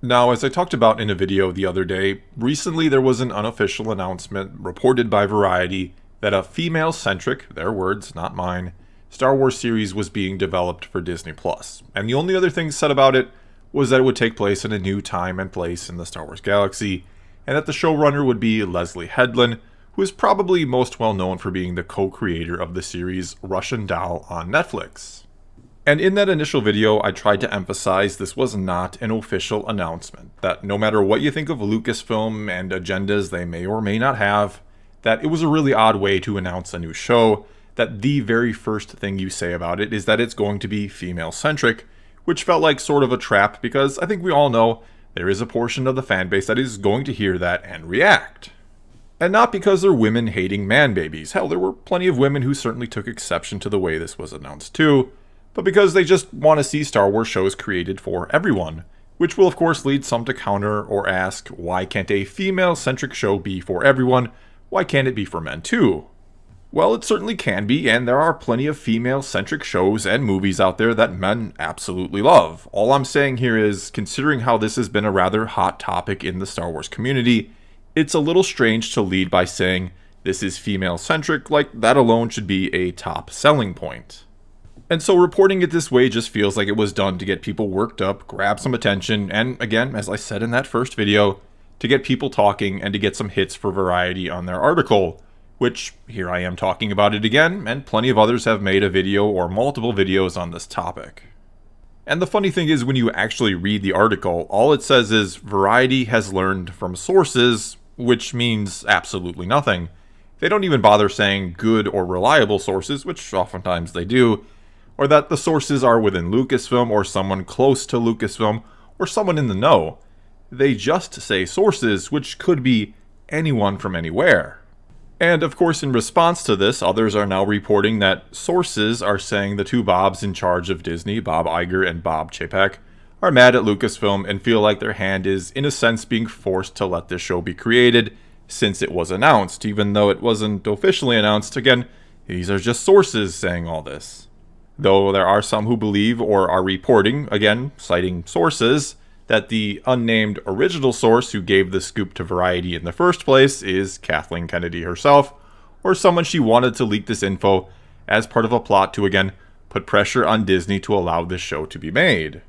Now, as I talked about in a video the other day, recently there was an unofficial announcement reported by Variety that a female-centric, their words, not mine, Star Wars series was being developed for Disney+. And the only other thing said about it was that it would take place in a new time and place in the Star Wars galaxy, and that the showrunner would be Leslie Headland, who is probably most well known for being the co-creator of the series Russian Doll on Netflix. And in that initial video, I tried to emphasize this was not an official announcement, that no matter what you think of Lucasfilm and agendas they may or may not have, that it was a really odd way to announce a new show, that the very first thing you say about it is that it's going to be female-centric, which felt like sort of a trap because I think we all know there is a portion of the fanbase that is going to hear that and react. And not because they're women hating man-babies. Hell, there were plenty of women who certainly took exception to the way this was announced too, but because they just want to see Star Wars shows created for everyone, which will of course lead some to counter or ask, why can't a female-centric show be for everyone? Why can't it be for men too? Well, it certainly can be, and there are plenty of female-centric shows and movies out there that men absolutely love. All I'm saying here is, considering how this has been a rather hot topic in the Star Wars community, it's a little strange to lead by saying this is female-centric, like that alone should be a top selling point. And so reporting it this way just feels like it was done to get people worked up, grab some attention, and again, as I said in that first video, to get people talking and to get some hits for Variety on their article, which, here I am talking about it again, and plenty of others have made a video or multiple videos on this topic. And the funny thing is, when you actually read the article, all it says is Variety has learned from sources, which means absolutely nothing. They don't even bother saying good or reliable sources, which oftentimes they do, or that the sources are within Lucasfilm or someone close to Lucasfilm or someone in the know. They just say sources, which could be anyone from anywhere. And of course, in response to this, others are now reporting that sources are saying the two Bobs in charge of Disney, Bob Iger and Bob Chapek, are mad at Lucasfilm and feel like their hand is, in a sense, being forced to let this show be created since it was announced, even though it wasn't officially announced. Again, these are just sources saying all this. Though there are some who believe or are reporting, again, citing sources, that the unnamed original source who gave the scoop to Variety in the first place is Kathleen Kennedy herself, or someone she wanted to leak this info as part of a plot to, again, put pressure on Disney to allow this show to be made.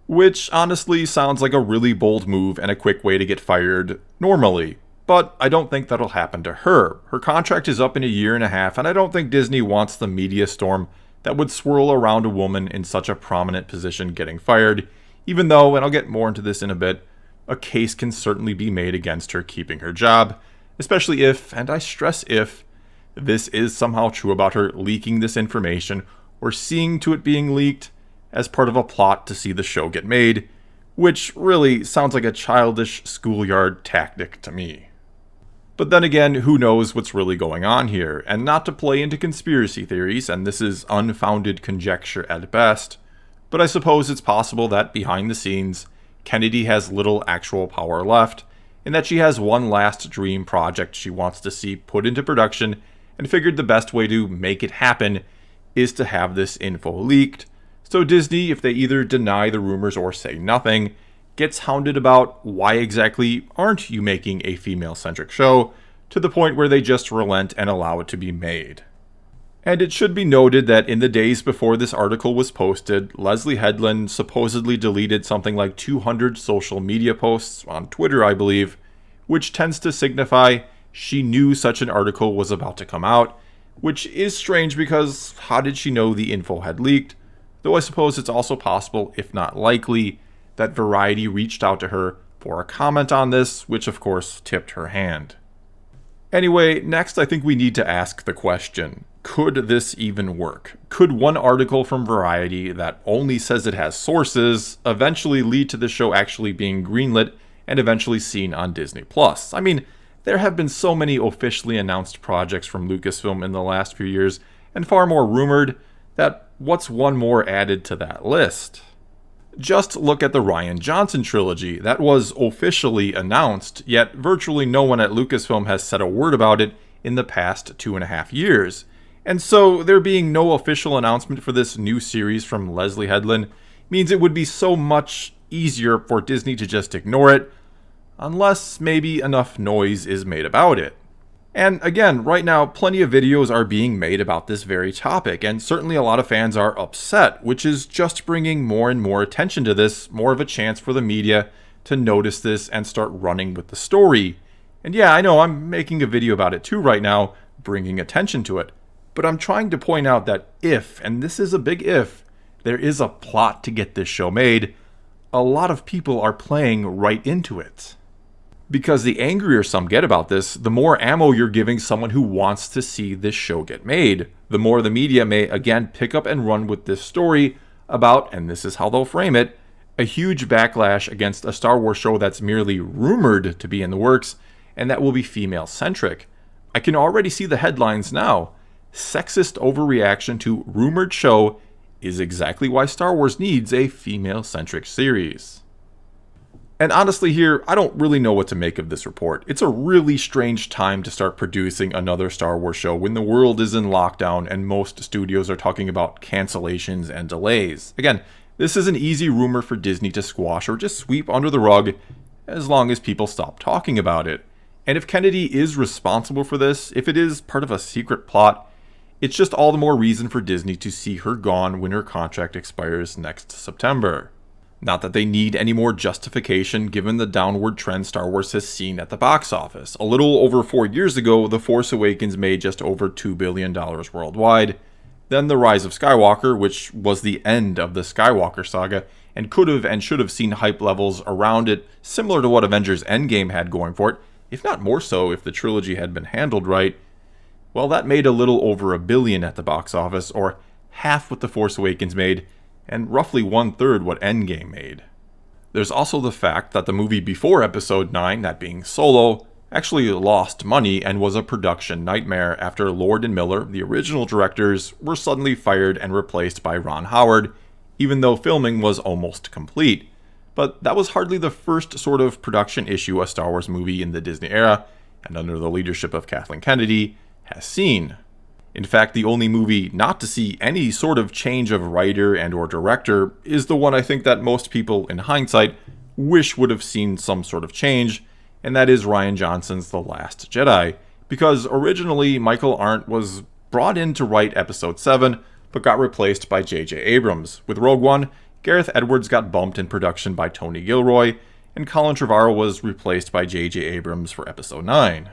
Which honestly sounds like a really bold move and a quick way to get fired normally. But I don't think that'll happen to her. Her contract is up in a year and a half, and I don't think Disney wants the media storm that would swirl around a woman in such a prominent position getting fired, even though, and I'll get more into this in a bit, a case can certainly be made against her keeping her job, especially if, and I stress if, this is somehow true about her leaking this information or seeing to it being leaked as part of a plot to see the show get made, which really sounds like a childish schoolyard tactic to me. But then again, who knows what's really going on here, and not to play into conspiracy theories, and this is unfounded conjecture at best, but I suppose it's possible that behind the scenes, Kennedy has little actual power left, and that she has one last dream project she wants to see put into production, and figured the best way to make it happen is to have this info leaked, so Disney, if they either deny the rumors or say nothing, gets hounded about why exactly aren't you making a female-centric show, to the point where they just relent and allow it to be made. And it should be noted that in the days before this article was posted, Leslie Headland supposedly deleted something like 200 social media posts, on Twitter I believe, which tends to signify she knew such an article was about to come out, which is strange because how did she know the info had leaked? Though I suppose it's also possible, if not likely, that Variety reached out to her for a comment on this, which of course tipped her hand. Anyway, next I think we need to ask the question, could this even work? Could one article from Variety that only says it has sources eventually lead to the show actually being greenlit and eventually seen on Disney+? I mean, there have been so many officially announced projects from Lucasfilm in the last few years, and far more rumored, that what's one more added to that list? Just look at the Rian Johnson trilogy that was officially announced, yet virtually no one at Lucasfilm has said a word about it in the past 2.5 years. And so there being no official announcement for this new series from Leslie Headland means it would be so much easier for Disney to just ignore it, unless maybe enough noise is made about it. And again, right now, plenty of videos are being made about this very topic, and certainly a lot of fans are upset, which is just bringing more and more attention to this, more of a chance for the media to notice this and start running with the story. And yeah, I know I'm making a video about it too right now, bringing attention to it. But I'm trying to point out that if, and this is a big if, there is a plot to get this show made, a lot of people are playing right into it. Because the angrier some get about this, the more ammo you're giving someone who wants to see this show get made. The more the media may again pick up and run with this story about, and this is how they'll frame it, a huge backlash against a Star Wars show that's merely rumored to be in the works, and that will be female-centric. I can already see the headlines now. Sexist overreaction to rumored show is exactly why Star Wars needs a female-centric series. And honestly here, I don't really know what to make of this report. It's a really strange time to start producing another Star Wars show when the world is in lockdown and most studios are talking about cancellations and delays. Again, this is an easy rumor for Disney to squash or just sweep under the rug as long as people stop talking about it. And if Kennedy is responsible for this, if it is part of a secret plot, it's just all the more reason for Disney to see her gone when her contract expires next September. Not that they need any more justification given the downward trend Star Wars has seen at the box office. A little over 4 years ago, The Force Awakens made just over $2 billion worldwide. Then The Rise of Skywalker, which was the end of the Skywalker saga, and could have and should have seen hype levels around it similar to what Avengers Endgame had going for it, if not more so if the trilogy had been handled right. Well, that made a little over $1 billion at the box office, or half what The Force Awakens made, and roughly 1/3 what Endgame made. There's also the fact that the movie before Episode 9, that being Solo, actually lost money and was a production nightmare after Lord and Miller, the original directors, were suddenly fired and replaced by Ron Howard, even though filming was almost complete. But that was hardly the first sort of production issue a Star Wars movie in the Disney era, and under the leadership of Kathleen Kennedy, has seen. In fact, the only movie not to see any sort of change of writer and or director is the one I think that most people, in hindsight, wish would have seen some sort of change, and that is Rian Johnson's The Last Jedi, because originally Michael Arndt was brought in to write Episode 7, but got replaced by J.J. Abrams. With Rogue One, Gareth Edwards got bumped in production by Tony Gilroy, and Colin Trevorrow was replaced by J.J. Abrams for Episode 9.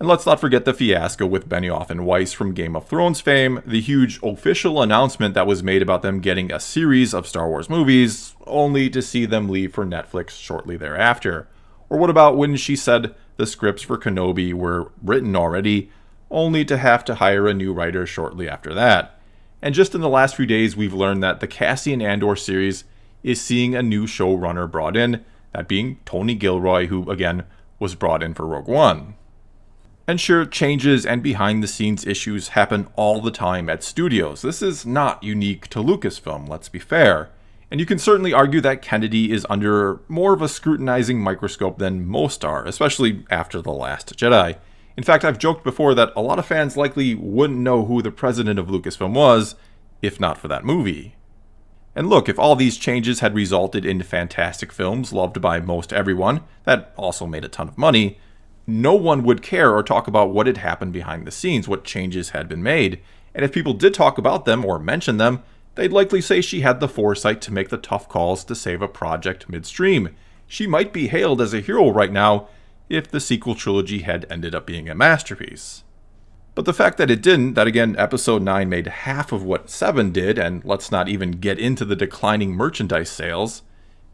And let's not forget the fiasco with Benioff and Weiss from Game of Thrones fame, the huge official announcement that was made about them getting a series of Star Wars movies, only to see them leave for Netflix shortly thereafter. Or what about when she said the scripts for Kenobi were written already, only to have to hire a new writer shortly after that. And just in the last few days, we've learned that the Cassian Andor series is seeing a new showrunner brought in, that being Tony Gilroy, who, again, was brought in for Rogue One. And sure, changes and behind-the-scenes issues happen all the time at studios. This is not unique to Lucasfilm, let's be fair. And you can certainly argue that Kennedy is under more of a scrutinizing microscope than most are, especially after The Last Jedi. In fact, I've joked before that a lot of fans likely wouldn't know who the president of Lucasfilm was, if not for that movie. And look, if all these changes had resulted in fantastic films loved by most everyone, that also made a ton of money, no one would care or talk about what had happened behind the scenes, what changes had been made. And if people did talk about them or mention them, they'd likely say she had the foresight to make the tough calls to save a project midstream. She might be hailed as a hero right now if the sequel trilogy had ended up being a masterpiece. But the fact that it didn't, that again, Episode 9 made half of what 7 did, and let's not even get into the declining merchandise sales,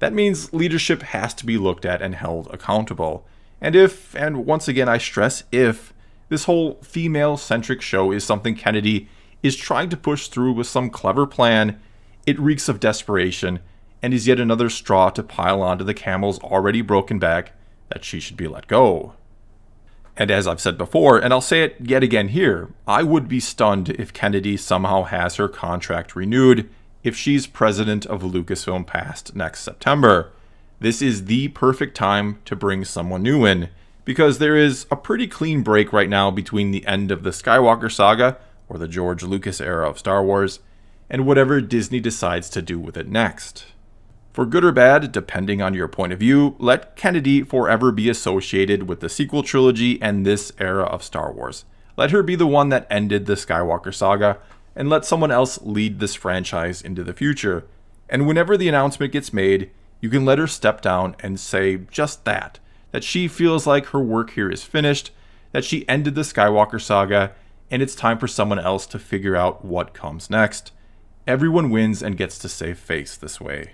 that means leadership has to be looked at and held accountable. And if, and once again I stress if, this whole female-centric show is something Kennedy is trying to push through with some clever plan, it reeks of desperation and is yet another straw to pile onto the camel's already broken back that she should be let go. And as I've said before, and I'll say it yet again here, I would be stunned if Kennedy somehow has her contract renewed if she's president of Lucasfilm past next September. This is the perfect time to bring someone new in, because there is a pretty clean break right now between the end of the Skywalker saga, or the George Lucas era of Star Wars, and whatever Disney decides to do with it next. For good or bad, depending on your point of view, let Kennedy forever be associated with the sequel trilogy and this era of Star Wars. Let her be the one that ended the Skywalker saga, and let someone else lead this franchise into the future. And whenever the announcement gets made, you can let her step down and say just that she feels like her work here is finished, that she ended the Skywalker saga, and it's time for someone else to figure out what comes next. Everyone wins and gets to save face this way.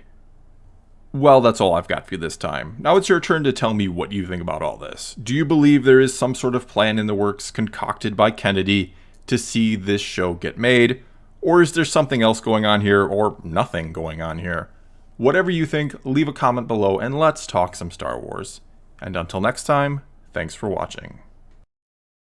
Well, that's all I've got for you this time. Now it's your turn to tell me what you think about all this. Do you believe there is some sort of plan in the works concocted by Kennedy to see this show get made? Or is there something else going on here, or nothing going on here? Whatever you think, leave a comment below and let's talk some Star Wars. And until next time, thanks for watching.